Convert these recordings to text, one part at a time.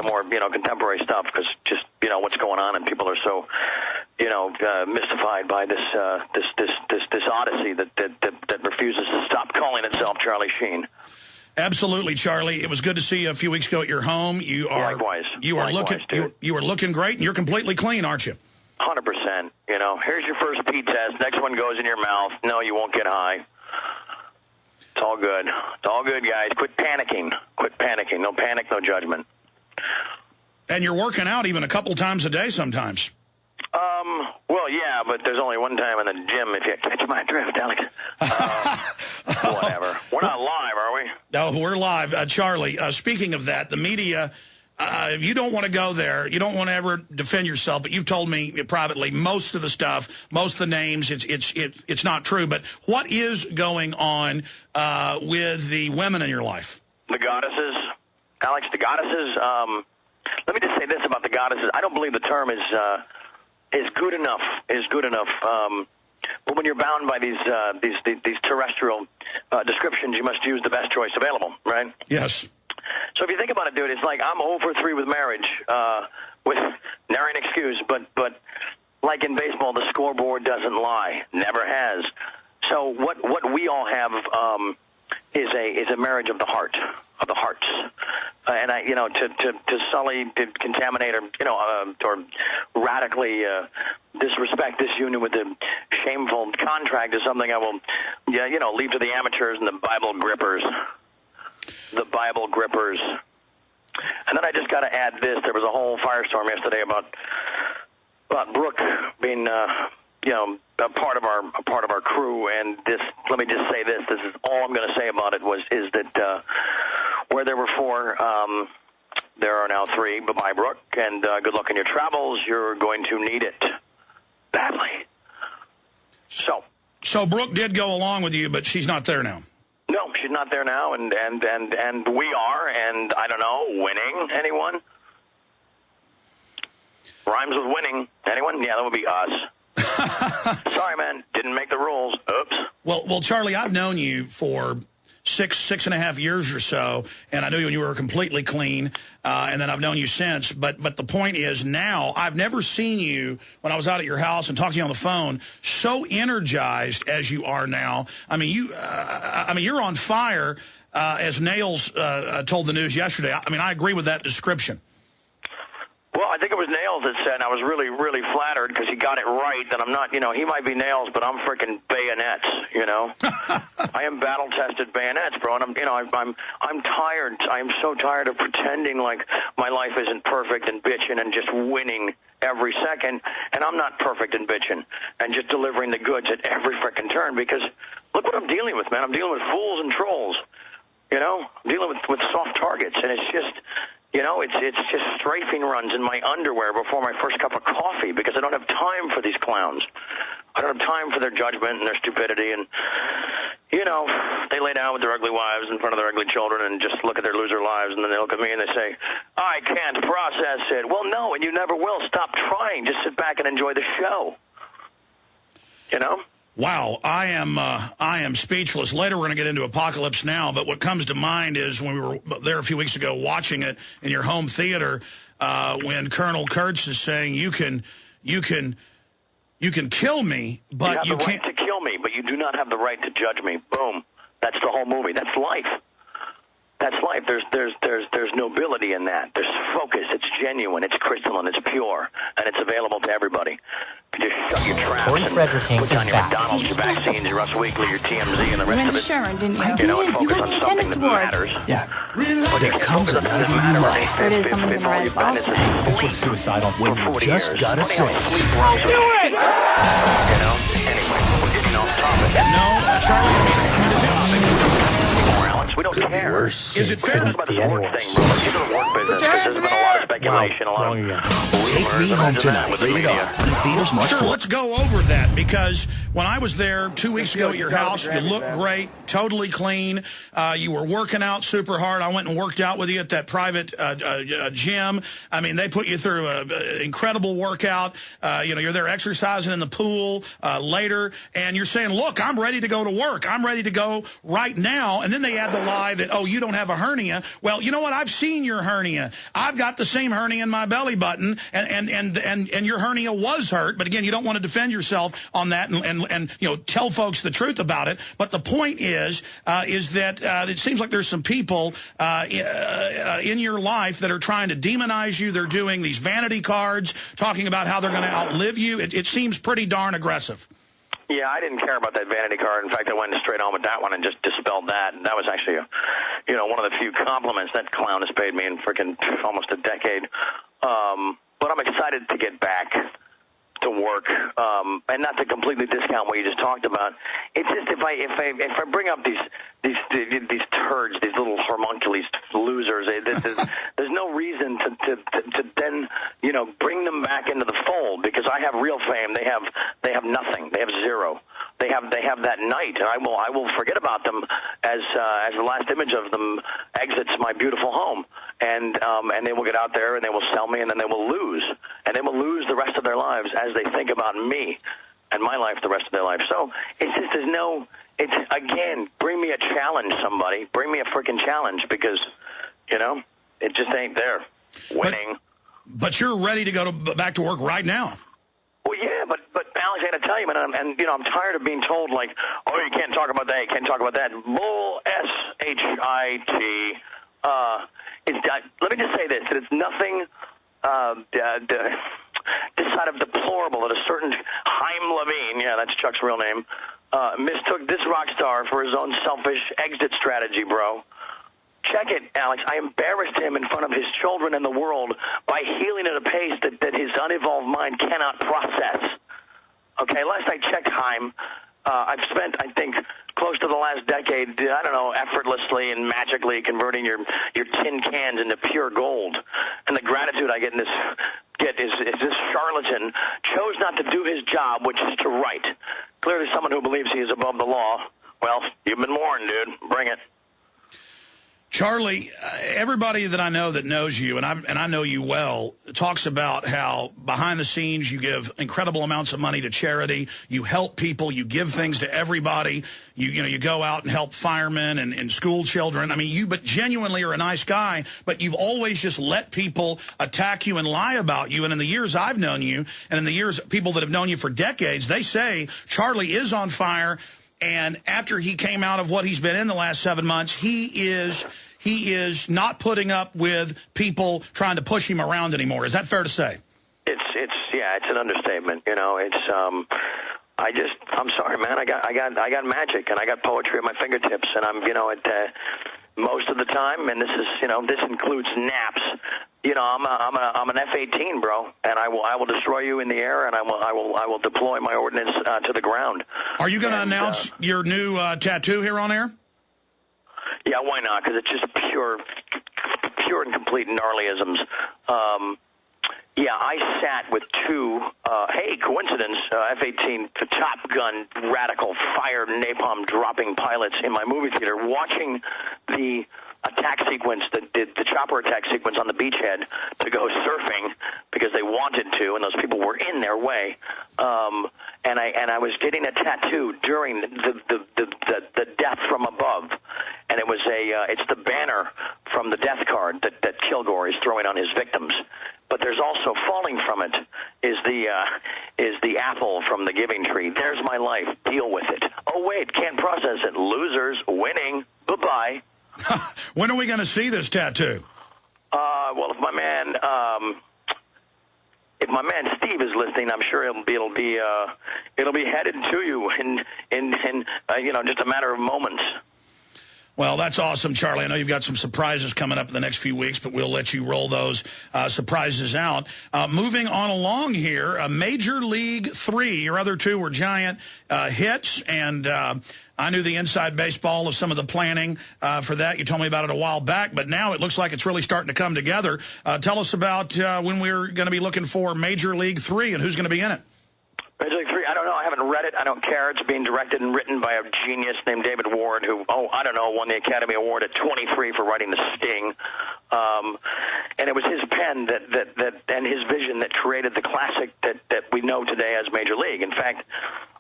to more, contemporary stuff because just, what's going on and people are so, mystified by this odyssey that refuses to stop calling itself Charlie Sheen. Absolutely, Charlie. It was good to see you a few weeks ago at your home. You are Likewise. You are you are looking great, and you're completely clean, aren't you? 100%. Here's your first pee test. Next one goes in your mouth. No, you won't get high. It's all good. It's all good, guys. Quit panicking. Quit panicking. No panic, no judgment. And you're working out even a couple times a day sometimes. Well, yeah, but there's only one time in the gym if you catch my drift, Alex. Whatever. We're not live, are we? No, we're live. Charlie, speaking of that, the media, you don't want to go there. You don't want to ever defend yourself, but you've told me privately most of the stuff, most of the names, it's not true. But what is going on with the women in your life? The goddesses, Alex, the goddesses. Let me just say this about the goddesses. I don't believe the term is good enough. But when you're bound by these terrestrial descriptions, you must use the best choice available, right? Yes. So if you think about it, dude, it's like I'm 0 for 3 with marriage, with nary an excuse, but like in baseball, the scoreboard doesn't lie, never has. So what we all have is a marriage of the heart, of the hearts, and to sully, to contaminate, or radically disrespect this union with a shameful contract is something I will, leave to the amateurs and the Bible grippers. The Bible grippers. And then I just got to add this. There was a whole firestorm yesterday about Brooke being, a part of our crew. And this, let me just say this. This is all I'm going to say about it is that where there were 4, there are now 3. Bye-bye, Brooke. And good luck in your travels. You're going to need it badly. So Brooke did go along with you, but she's not there now. No, she's not there now, and we are, and I don't know, winning, anyone? Rhymes with winning, anyone? Yeah, that would be us. Sorry, man, didn't make the rules. Oops. Well, Charlie, I've known you for 6.5 years or so, and I knew you when you were completely clean, and then I've known you since. But the point is now, I've never seen you, when I was out at your house and talked to you on the phone, so energized as you are now. I mean, you're on fire, as Nails told the news yesterday. I mean, I agree with that description. Well, I think it was Nails that said, and I was really, really flattered because he got it right, that I'm not, he might be Nails, but I'm freaking bayonets, I am battle-tested bayonets, bro, and I'm tired. I am so tired of pretending like my life isn't perfect and bitching and just winning every second, and I'm not perfect and bitching and just delivering the goods at every freaking turn because look what I'm dealing with, man. I'm dealing with fools and trolls, I'm dealing with soft targets, and it's just... it's just strafing runs in my underwear before my first cup of coffee because I don't have time for these clowns. I don't have time for their judgment and their stupidity. And, they lay down with their ugly wives in front of their ugly children and just look at their loser lives. And then they look at me and they say, I can't process it. Well, no, and you never will. Stop trying. Just sit back and enjoy the show. Wow, I am speechless. Later we're going to get into Apocalypse Now, but what comes to mind is when we were there a few weeks ago watching it in your home theater, when Colonel Kurtz is saying you can kill me, but you have the right to kill me, but you do not have the right to judge me. Boom. That's the whole movie. That's life. That's life. There's nobility in that. There's focus. It's genuine. It's crystalline. It's pure, and it's available to everybody. You just shut your traps Tori Frederiking put down is your back. McDonald's, your vaccines, your Russ Weekly, your TMZ, and the You rest went of to it. Sharon, didn't you? And You focus got on the something attendance that award. matters. Yeah. But There comes a doesn't night matter. in life. There is something If in the all red you've done is ball. This looks suicidal when for 40 you just years. gotta Funny how say. sleep works. Do it! Anyway, we're getting off topic. No, Charlie, Alex, we don't care. is it fair? About this work thing, bro. Let's get to the work business. There's been a lot of speculation, a lot of rumors. Take Me Home Tonight. Rated R. In theaters March 4th. Sure, let's go over that, because when I was there 2 weeks ago at your house, you looked great, totally clean. You were working out super hard. I went and worked out with you at that private gym. I mean, they put you through an incredible workout. You're there exercising in the pool later, and you're saying, look, I'm ready to go to work. I'm ready to go right now. And then they add the lie that, oh, you don't have a hernia. Well, you know what? I've seen your hernia. I've got the same hernia in my belly button, and your hernia was hurt. But again, you don't want to defend yourself on that and tell folks the truth about it. But the point is that it seems like there's some people in your life that are trying to demonize you. They're doing these vanity cards, talking about how they're going to outlive you. It seems pretty darn aggressive. Yeah, I didn't care about that vanity card. In fact, I went straight on with that one and just dispelled that. And that was actually, one of the few compliments that clown has paid me in freaking almost a decade. But I'm excited to get back to work, and not to completely discount what you just talked about. It's just if I bring up these turds, these little homunculus losers, there's no reason to then bring them back into the fold, because I have real fame. They have nothing. They have zero. They have that night, and I will forget about them as the last image of them exits my beautiful home, and they will get out there and they will sell me, and then they will lose, and they will lose the rest of their lives as they think about me and my life the rest of their life. So it's just again, bring me a challenge, somebody. Bring me a freaking challenge, because it just ain't there. Winning. But you're ready to go back to work right now. Well, yeah, but Alex, I got to tell you, man, I'm tired of being told, like, oh, you can't talk about that, you can't talk about that. Bull, S-H-I-T. Let me just say this, that it's nothing this side of deplorable that a certain Chaim Levine, yeah, that's Chuck's real name, mistook this rock star for his own selfish exit strategy, bro. Check it, Alex. I embarrassed him in front of his children and the world by healing at a pace that his unevolved mind cannot process. Okay, last I checked, Chaim, I've spent, I think, close to the last decade, I don't know, effortlessly and magically converting your tin cans into pure gold. And the gratitude I get is this charlatan chose not to do his job, which is to write. Clearly someone who believes he is above the law. Well, you've been warned, dude. Bring it. Charlie, everybody that I know that knows you, and I know you well, talks about how behind the scenes you give incredible amounts of money to charity, you help people, you give things to everybody, you go out and help firemen and school children. I mean, you but genuinely are a nice guy, but you've always just let people attack you and lie about you. And in the years I've known you, and in the years people that have known you for decades, they say Charlie is on fire. And after he came out of what he's been in the last 7 months, he is not putting up with people trying to push him around anymore. Is that fair to say? It's an understatement. I'm sorry, man. I got magic, and I got poetry at my fingertips, and I'm most of the time, and this includes naps. I'm an F-18, bro, and I will destroy you in the air, and I will deploy my ordnance to the ground. Are you going to announce your new tattoo here on air? Yeah, why not? Because it's just pure and complete gnarlyisms. Yeah, I sat with two, coincidence, F-18 Top Gun radical fire napalm dropping pilots in my movie theater watching the attack sequence, the chopper attack sequence on the beachhead to go surfing because they wanted to, and those people were in their way. And I was getting a tattoo during the death from above, and it was it's the banner from the death card that Kilgore is throwing on his victims. But there's also falling from it is the apple from the giving tree. There's my life. Deal with it. Oh wait, can't process it. Losers winning. Bye-bye. When are we going to see this tattoo? Well, if my man Steve is listening, I'm sure it'll be headed to you in just a matter of moments. Well, that's awesome, Charlie. I know you've got some surprises coming up in the next few weeks, but we'll let you roll those surprises out. Moving on along here, Major League 3. Your other two were giant hits, and I knew the inside baseball of some of the planning for that. You told me about it a while back, but now it looks like it's really starting to come together. Tell us about when we're going to be looking for Major League 3 and who's going to be in it. Major League 3, I don't know. I haven't read it. I don't care. It's being directed and written by a genius named David Ward, who, I don't know, won the Academy Award at 23 for writing The Sting. And it was his pen and his vision that created the classic that we know today as Major League. In fact,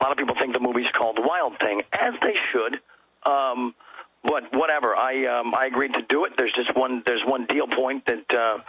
a lot of people think the movie's called Wild Thing, as they should. But whatever, I agreed to do it. There's one deal point that